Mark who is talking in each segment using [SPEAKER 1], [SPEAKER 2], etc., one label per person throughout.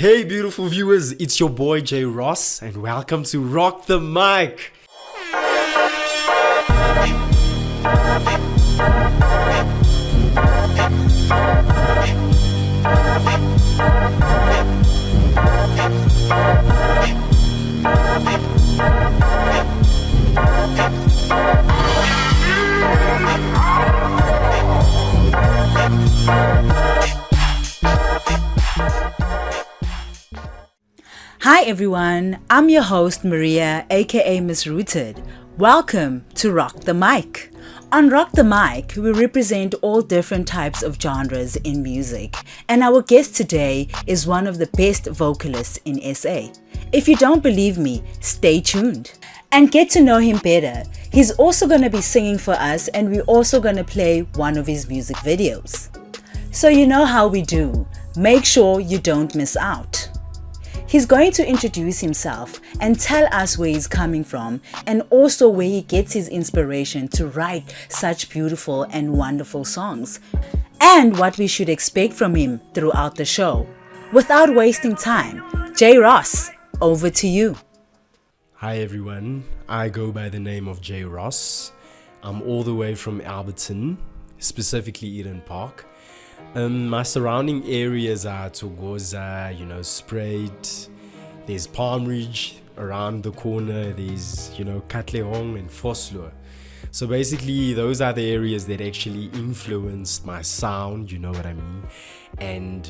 [SPEAKER 1] Hey beautiful viewers, it's your boy J Ross and welcome to Rock the Mic.
[SPEAKER 2] Hi everyone, I'm your host Maria, aka Miss Rooted. Welcome to Rock the Mic. On Rock the Mic, we represent all different types of genres in music, and our guest today is one of the best vocalists in SA. If you don't believe me, stay tuned and get to know him better. He's also going to be singing for us, and we're also going to play one of his music videos. So you know how we do. Make sure you don't miss out. He's going to introduce himself and tell us where he's coming from and also where he gets his inspiration to write such beautiful and wonderful songs and what we should expect from him throughout the show. Without wasting time, J Ross, over to you.
[SPEAKER 1] Hi everyone, I go by the name of J Ross. I'm all the way from Alberton, specifically Eden Park. My surrounding areas are Togoza, Spruit, there's Palm Ridge around the corner, there's, Katlehong and Vosloo. So basically those are the areas that actually influenced my sound, you know what I mean? And,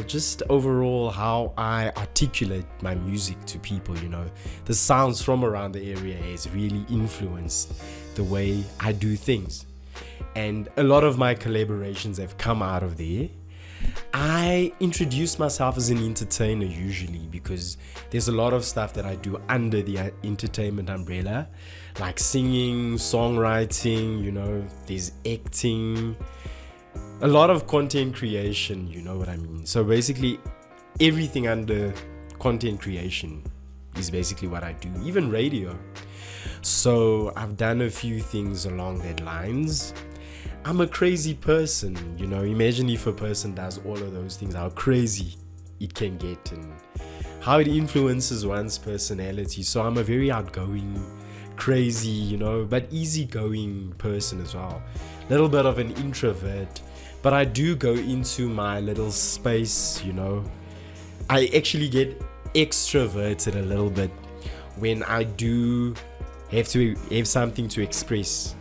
[SPEAKER 1] just overall how I articulate my music to people, the sounds from around the area has really influenced the way I do things. And a lot of my collaborations have come out of there. I introduce myself as an entertainer usually because there's a lot of stuff that I do under the entertainment umbrella, like singing, songwriting, there's acting, a lot of content creation, you know what I mean? So basically everything under content creation is basically what I do, even radio. So I've done a few things along that lines. I'm a crazy person, imagine if a person does all of those things, how crazy it can get and how it influences one's personality. So I'm a very outgoing, crazy, but easygoing person as well. Little bit of an introvert, but I do go into my little space, I actually get extroverted a little bit when I do have to have something to express,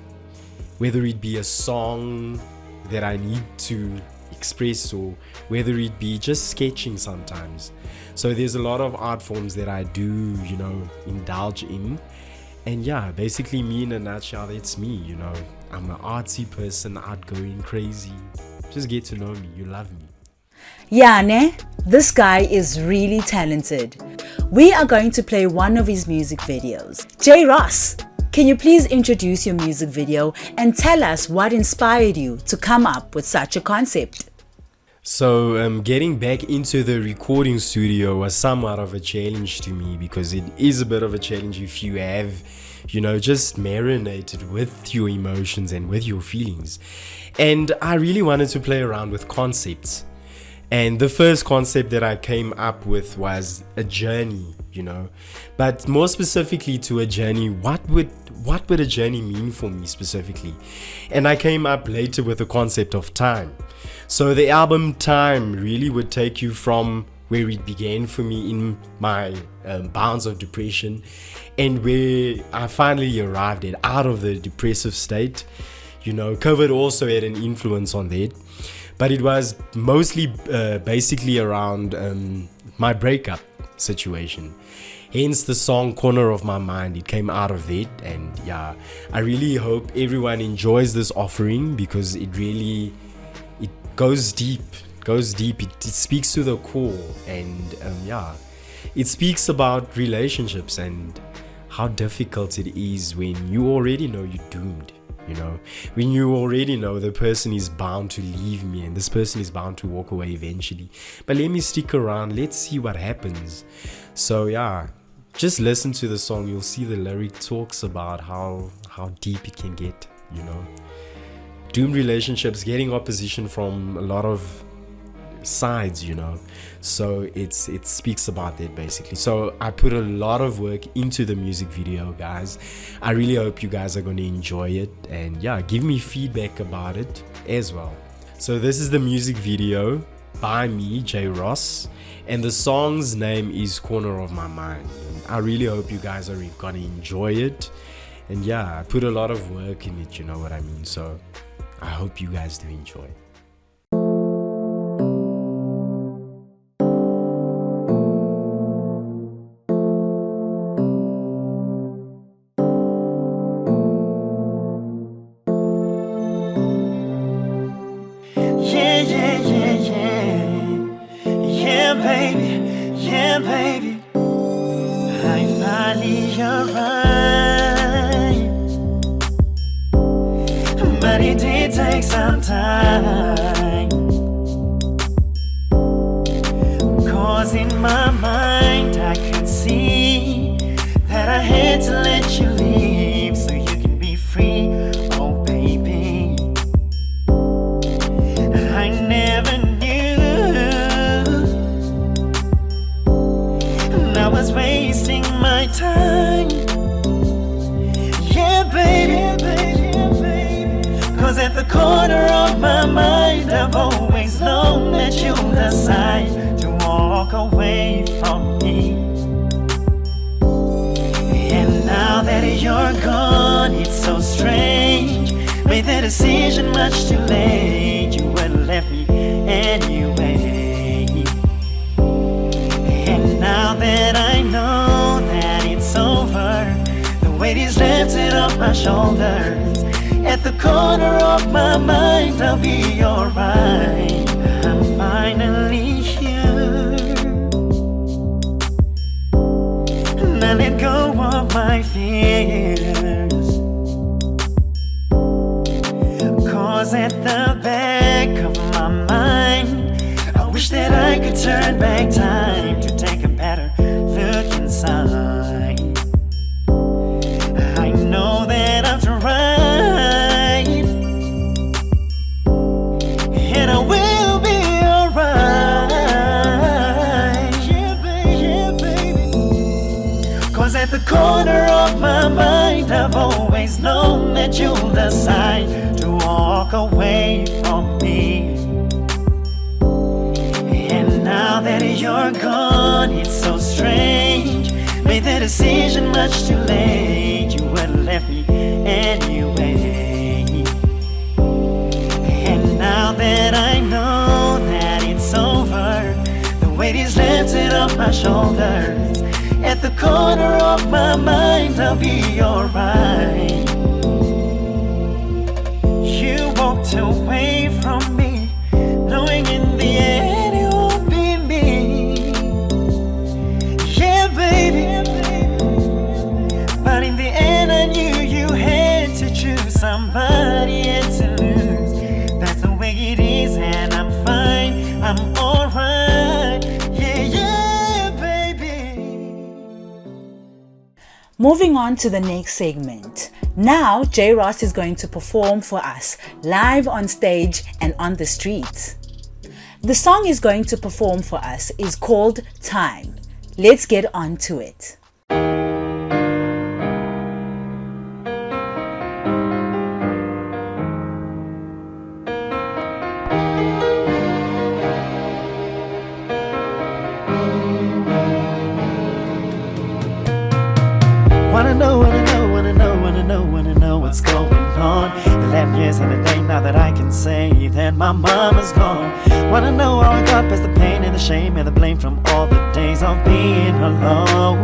[SPEAKER 1] whether it be a song that I need to express or whether it be just sketching sometimes. So there's a lot of art forms that I do, indulge in. And yeah, basically me in a nutshell, that's me, I'm an artsy person, outgoing, crazy. Just get to know me, you love me.
[SPEAKER 2] Yeah, ne? This guy is really talented. We are going to play one of his music videos. J Ross, can you please introduce your music video and tell us what inspired you to come up with such a concept?
[SPEAKER 1] So getting back into the recording studio was somewhat of a challenge to me because it is a bit of a challenge if you have, just marinated with your emotions and with your feelings. And I really wanted to play around with concepts. And the first concept that I came up with was a journey, but more specifically to a journey, what would a journey mean for me specifically? And I came up later with the concept of time. So the album Time really would take you from where it began for me in my bounds of depression and where I finally arrived at out of the depressive state. COVID also had an influence on that. But it was mostly basically around my breakup situation. Hence the song Corner of My Mind, it came out of that. And yeah, I really hope everyone enjoys this offering because it goes deep, it speaks to the core. And it speaks about relationships and how difficult it is when you already know you're doomed. When you already know the person is bound to leave me and this person is bound to walk away eventually, but let me stick around, let's see what happens. So yeah, just listen to the song, you'll see the lyric talks about how deep it can get. Doomed relationships, getting opposition from a lot of sides, you know. So it speaks about that basically. So I put a lot of work into the music video, guys. I really hope you guys are going to enjoy it, and yeah, give me feedback about it as well. So this is the music video by me, J Ross, and the song's name is Corner of My Mind. I really hope you guys are gonna enjoy it, and yeah, I put a lot of work in it, you know what I mean. So I hope you guys do enjoy.
[SPEAKER 3] Yeah, baby, I finally arrived, but it did take some time, 'cause in my mind I could see that I had to let you leave so you can be free. Oh baby, I never I was wasting my time. Yeah, baby, 'cause at the corner of my mind I've always known that you'll decide to walk away from me. And now that you're gone, it's so strange. Made the decision much too late. You would have left me anyway. Now that I know that it's over, the weight is lifted off my shoulders. At the corner of my mind I'll be alright. I'm finally here. Now let go of my fears, 'cause at the back of my mind I wish that I could turn back time to take a better look inside. I know that I've tried, and I will be alright. Yeah, baby, 'cause at the corner of my mind I've always known that you'll decide to walk away from me. Now that you're gone, it's so strange. Made the decision much too late. You would have left me anyway. And now that I know that it's over, the weight is lifted off my shoulders. At the corner of my mind I'll be alright. You walked away from me, knowing in the end somebody else to lose. That's the way it is, and I'm fine, I'm alright. Yeah, baby.
[SPEAKER 2] Moving on to the next segment. Now, J Ross is going to perform for us live on stage and on the streets. The song he's going to perform for us is called Time. Let's get on to it.
[SPEAKER 3] Wanna know what's going on. 11 years and a day now that I can say that my mama's gone. Wanna know how I got past the pain and the shame and the blame from all the days of being alone.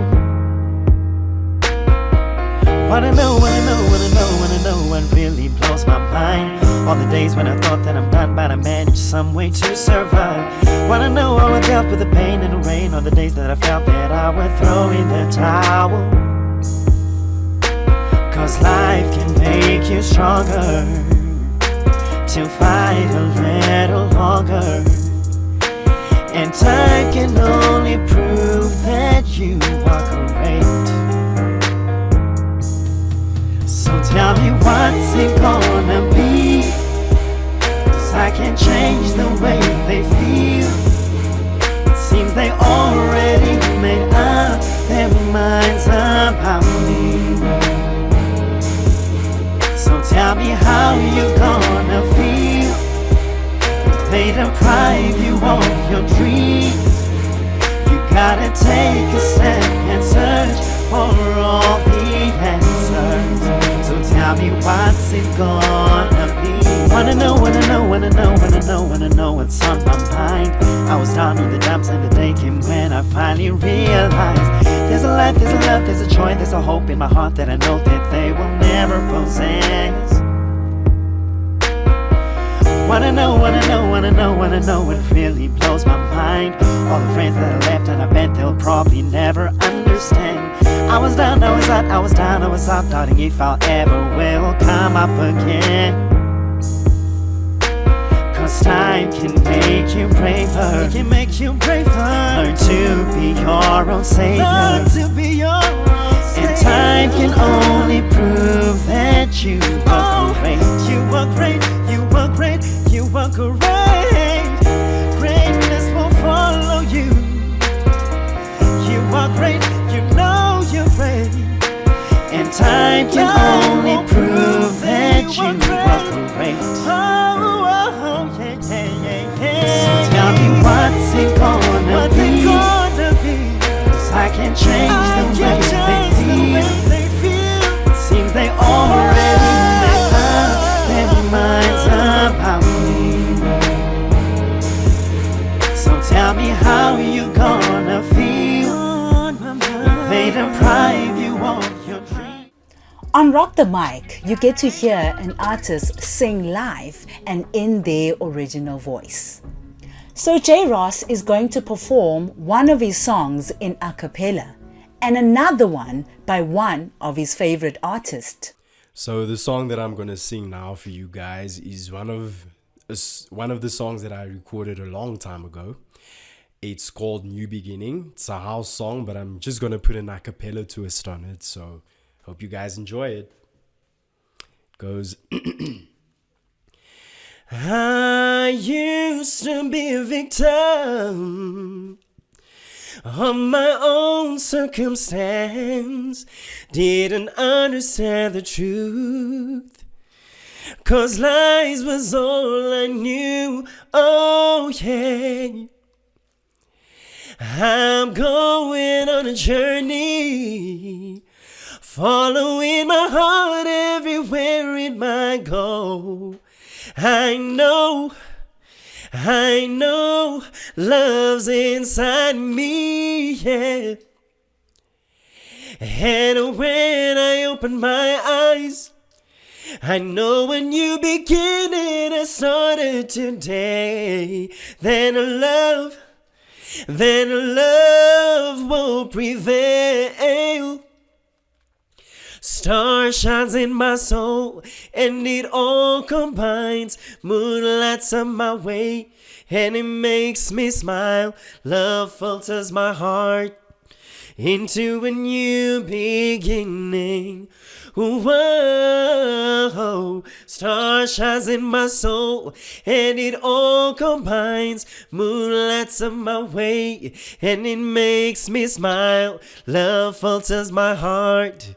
[SPEAKER 3] Wanna know what really blows my mind. All the days when I thought that I'm done, but I managed some way to survive. Wanna know how I dealt with the pain and the rain. All the days that I felt that I would throw in the towel. 'Cause life can make you stronger to fight a little longer, and time can only prove that you are great. So tell me what's it gonna be, 'cause I can't change the way they feel. gotta take a step and search for all the answers. So tell me what's it gonna be? Wanna know what's on my mind. I was down on the dumps and the day came when I finally realized there's a life, there's a love, there's a joy, there's a hope in my heart that I know that they will never possess. Wanna know, it really blows my mind. All the friends that I left and I bet they'll probably never understand. I was down, I was out, doubting if I'll ever will come up again. Cause time can make you braver. It can make you braver. Learn to be your own savior. Learn to be your own savior. And time can only prove that you are great. You are great, you are great, you are great. Greatness will follow you. You are great, you know you're great. And time can only prove that you are great. So tell me what's it gonna be? 'Cause I can't change the way they feel. It seems they already made up their minds about me. So tell me how you gonna feel when they deprive you of your dream.
[SPEAKER 2] On Rock the Mic, you get to hear an artist sing live and in their original voice. So J. Ross is going to perform one of his songs in a cappella and another one by one of his favorite artists.
[SPEAKER 1] So the song that I'm going to sing now for you guys is one of the songs that I recorded a long time ago. It's called New Beginning. It's a house song, but I'm just going to put an a cappella twist on it. So hope you guys enjoy it. It goes... I used to be a victim of my own circumstance. Didn't understand the truth, 'cause lies was all I knew. Oh yeah, I'm going on a journey, following my heart everywhere it might go. I know love's inside me, yeah. And when I open my eyes, I know a new beginning has started today. Then love will prevail. Star shines in my soul, and it all combines. Moonlights on my way, and it makes me smile. Love filters my heart into a new beginning. Whoa, star shines in my soul, and it all combines. Moonlights on my way, and it makes me smile. Love filters my heart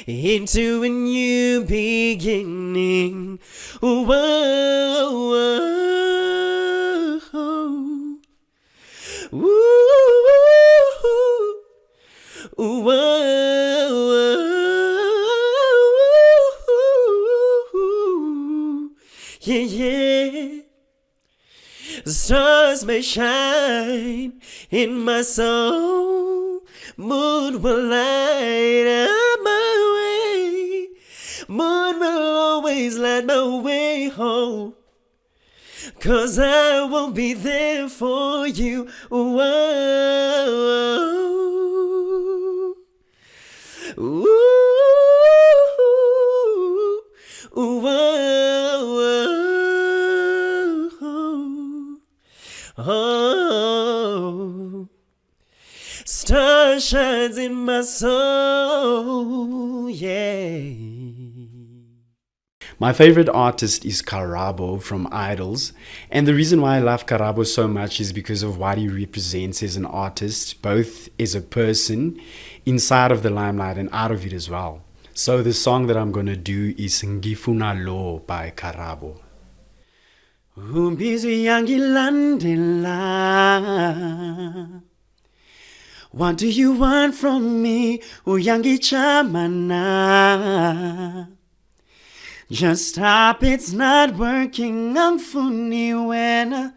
[SPEAKER 1] into a new beginning. Whoa, yeah, yeah. The stars may shine in my soul, moon will light up my way, moon will always light my way home, 'cause I will be there for you. Whoa. Ooh, oh, star shines in my soul, yeah.
[SPEAKER 4] My favorite artist is Karabo from Idols, and the reason why I love Karabo so much is because of what he represents as an artist, both as a person inside of the limelight and out of it as well. So the song that I'm going to do is Ngifuna Lo by Karabo.
[SPEAKER 3] Umbizi yangilandela What do you want from me? Uyangi chamana. Just stop, it's not working. Angfuni wena.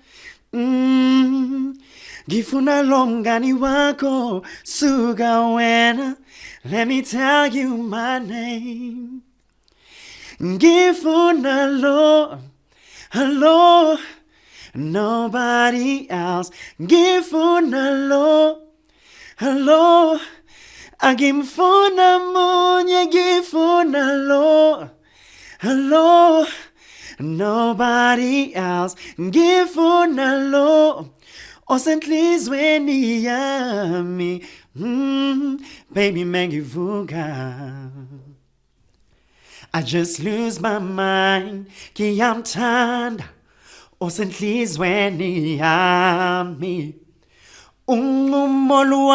[SPEAKER 3] Gifuna longani wako suga wena. Let me tell you my name. Gifuna lo, hello, nobody else. Gifuna lo, hello. Agimfuna munya gifuna lo, hello, nobody else. Gifuna lo. Osentli's when me, baby mangivuga. I just lose my mind, ki am tanda. Osentli's when me, umolwake.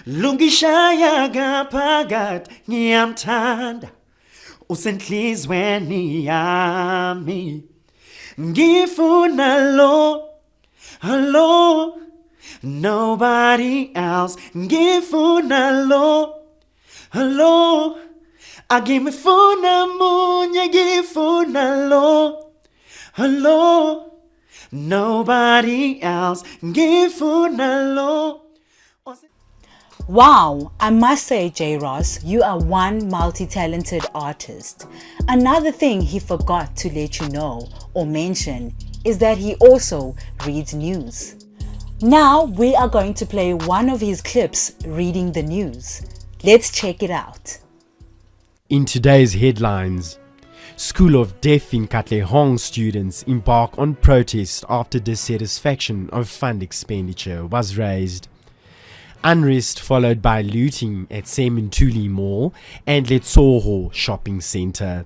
[SPEAKER 3] Lungishaya gapagat, ki am tanda. Osentli's when me. Gifuna lo, hello, nobody else. Gifuna lo, hello. I give me funa munya gifuna lo, hello, nobody else. Gifuna lo.
[SPEAKER 2] Wow, I must say, J. Ross, you are one multi-talented artist. Another thing he forgot to let you know or mention is that he also reads news. Now we are going to play one of his clips reading the news. Let's check it out.
[SPEAKER 1] In today's headlines, School of Deaf in Katlehong students embark on protest after dissatisfaction of fund expenditure was raised. Unrest followed by looting at Semuntuli Mall and Letsoho shopping centre.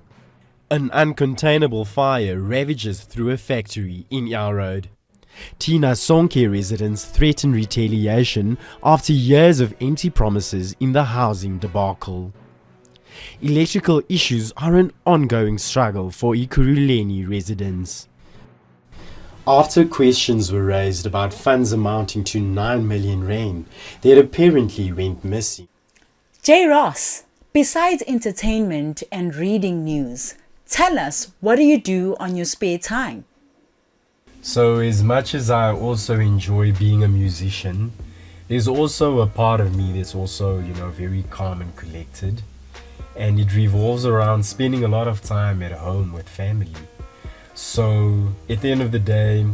[SPEAKER 1] An uncontainable fire ravages through a factory in Yao Road. Tina Sonke residents threaten retaliation after years of empty promises in the housing debacle. Electrical issues are an ongoing struggle for Ekurhuleni residents. After questions were raised about funds amounting to 9 million rand that apparently went missing.
[SPEAKER 2] J. Ross, besides entertainment and reading news, tell us, what do you do on your spare time?
[SPEAKER 1] So as much as I also enjoy being a musician, there's also a part of me that's also, very calm and collected. And it revolves around spending a lot of time at home with family. So at the end of the day,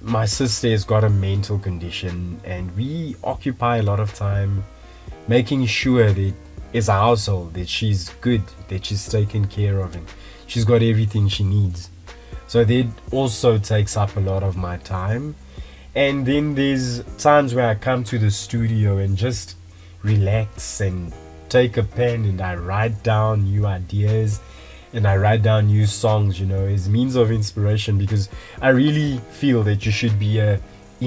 [SPEAKER 1] my sister has got a mental condition, and we occupy a lot of time making sure that as a household that she's good, that she's taken care of, and she's got everything she needs. So that also takes up a lot of my time. And then there's times where I come to the studio and just relax and take a pen and I write down new ideas and I write down new songs, as means of inspiration, because I really feel that you should be in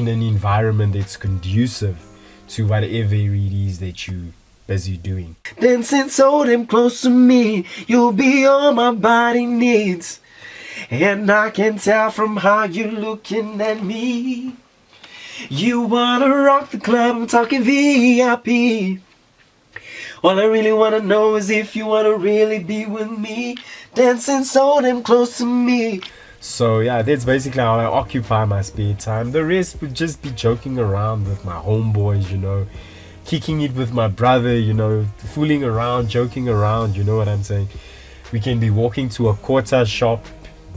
[SPEAKER 1] an environment that's conducive to whatever it is that you're busy doing.
[SPEAKER 3] Dancing so damn close to me, you'll be all my body needs. And I can tell from how you're looking at me, you wanna rock the club, I'm talking VIP. All I really wanna know is if you wanna really be with me, dancing so damn close to me.
[SPEAKER 1] So yeah, that's basically how I occupy my spare time. The rest would just be joking around with my homeboys, kicking it with my brother, fooling around, joking around, you know what I'm saying? We can be walking to a quarter shop,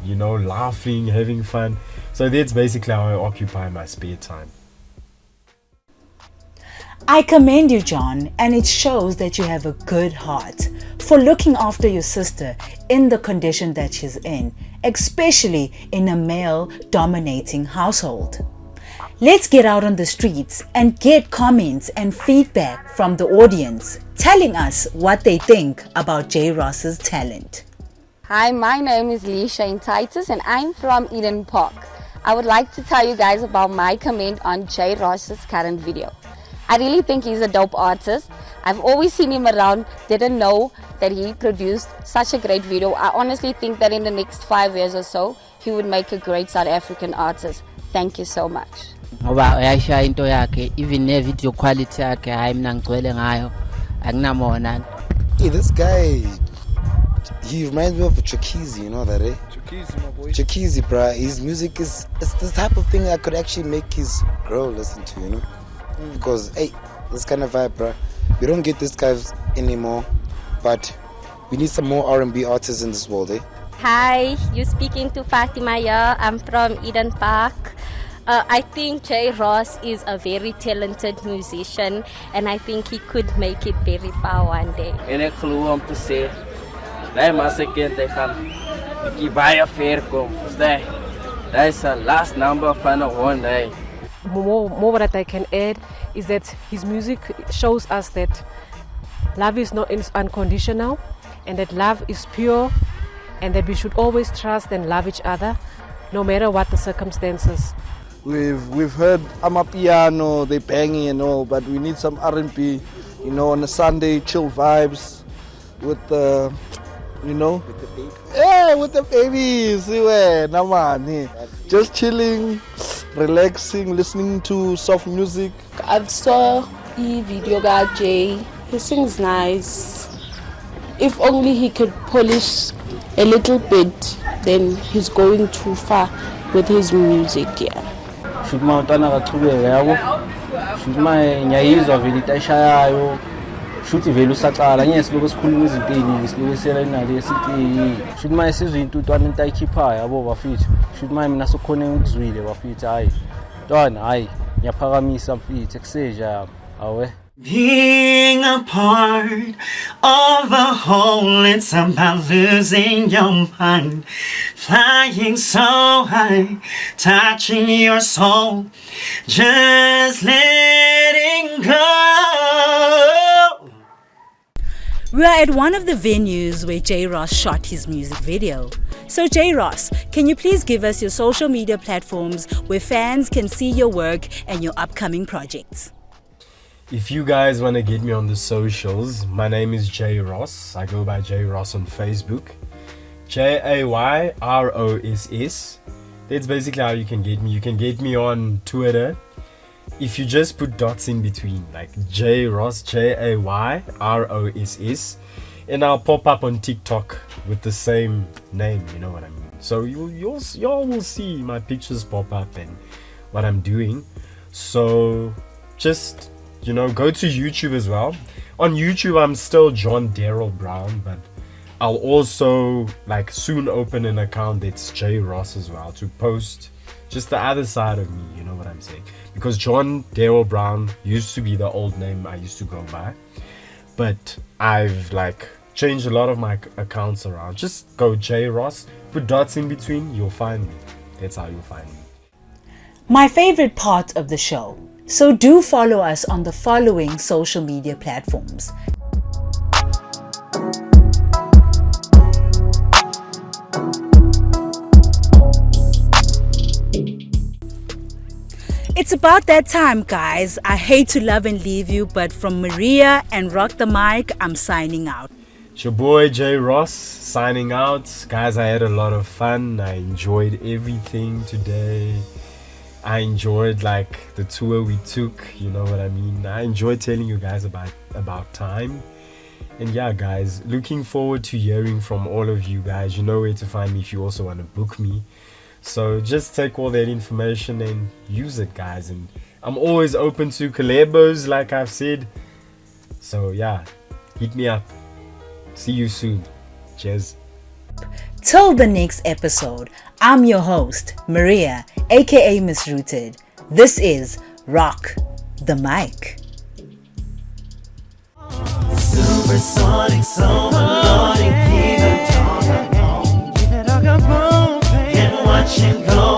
[SPEAKER 1] laughing, having fun. So that's basically how I occupy my spare time.
[SPEAKER 2] I commend you, John, and it shows that you have a good heart for looking after your sister in the condition that she's in, especially in a male-dominating household. Let's get out on the streets and get comments and feedback from the audience telling us what they think about J. Ross's talent.
[SPEAKER 5] Hi, my name is Lee Shane Titus and I'm from Eden Park. I would like to tell you guys about my comment on J. Ross's current video. I really think he's a dope artist. I've always seen him around, didn't know that he produced such a great video. I honestly think that in the next 5 years or so, he would make a great South African artist. Thank you so much.
[SPEAKER 6] ngoba uyayishaya into yakhe, even ne-video quality yakhe hayi mina ngigcwele ngayo akunamona.
[SPEAKER 7] Hey, this guy, he reminds me of Chukizi, you know that, eh?
[SPEAKER 8] Chukizi, my boy.
[SPEAKER 7] Chukizi, bruh. His music is the type of thing that could actually make his girl listen to, you know? Because, hey, this kind of vibe, bruh. We don't get these guys anymore, but we need some more R&B artists in this world, eh?
[SPEAKER 9] Hi, you're speaking to Fatima here. I'm from Eden Park. I think Jay Ross is a very talented musician, and I think he could make it very far one day.
[SPEAKER 10] En ek glo om te sê, daai masekent hy gaan bietjie baie ver kom. That's the last number van 'n hond hy.
[SPEAKER 11] More that I can add is that his music shows us that love is not unconditional, and that love is pure, and that we should always trust and love each other, no matter what the circumstances.
[SPEAKER 8] We've heard Amapiano, they banging and all, but we need some R&B, you know, on a Sunday, chill vibes with the, you know, with the baby. Yeah, with the babies. Just chilling, relaxing, listening to soft music.
[SPEAKER 12] I saw a video guy Jay. He sings nice. If only he could polish a little bit, then he's going too far with his music, yeah.
[SPEAKER 10] Shoot my utana kachubeka yabo. Shoot my nyayizwa vele itayishayayo. Shoot vele usaqala ngeke siloku sikhuluma izinto eziningi siloku sela inali esithi shoot my sizwe intutwana entayikhipha yabo bafethu. Shoot my mina sokhona ukuzwile bafethu hayi. Ntwana hayi ngiyaphakamisa mfethu ekuseja awe.
[SPEAKER 3] Being a part of a whole, it's about losing your mind. Flying so high, touching your soul, just letting go.
[SPEAKER 2] We are at one of the venues where Jay Ross shot his music video. So Jay Ross, can you please give us your social media platforms where fans can see your work and your upcoming projects?
[SPEAKER 1] If you guys want to get me on the socials, my name is Jay Ross. I go by Jay Ross on Facebook. JayRoss. That's basically how you can get me. You can get me on Twitter. If you just put dots in between, like Jay Ross, JayRoss, and I'll pop up on TikTok with the same name, you know what I mean? So y'all will see my pictures pop up and what I'm doing. So just, you know, go to YouTube as well. On YouTube, I'm still John Daryl Brown, but I'll also like soon open an account that's Jay Ross as well to post just the other side of me, you know what I'm saying? Because John Daryl Brown used to be the old name I used to go by, but I've like changed a lot of my accounts around. Just go Jay Ross, put dots in between, you'll find me. That's how you'll find me.
[SPEAKER 2] My favorite part of the show. So do follow us on the following social media platforms. It's about that time, guys. I hate to love and leave you, but from Maria and Rock the Mic, I'm signing out.
[SPEAKER 1] It's your boy Jay Ross signing out. Guys, I had a lot of fun. I enjoyed everything today. I enjoyed like the tour we took, you know what I mean? I enjoyed telling you guys about time. And yeah, guys, looking forward to hearing from all of you guys. You know where to find me if you also want to book me. So just take all that information and use it, guys. And I'm always open to collabos, like I've said. So yeah, hit me up. See you soon. Cheers.
[SPEAKER 2] Till the next episode, I'm your host, Maria, aka Miss Rooted. This is Rock the Mic.
[SPEAKER 3] Supersonic, so melodic, keep it on, and watch it go.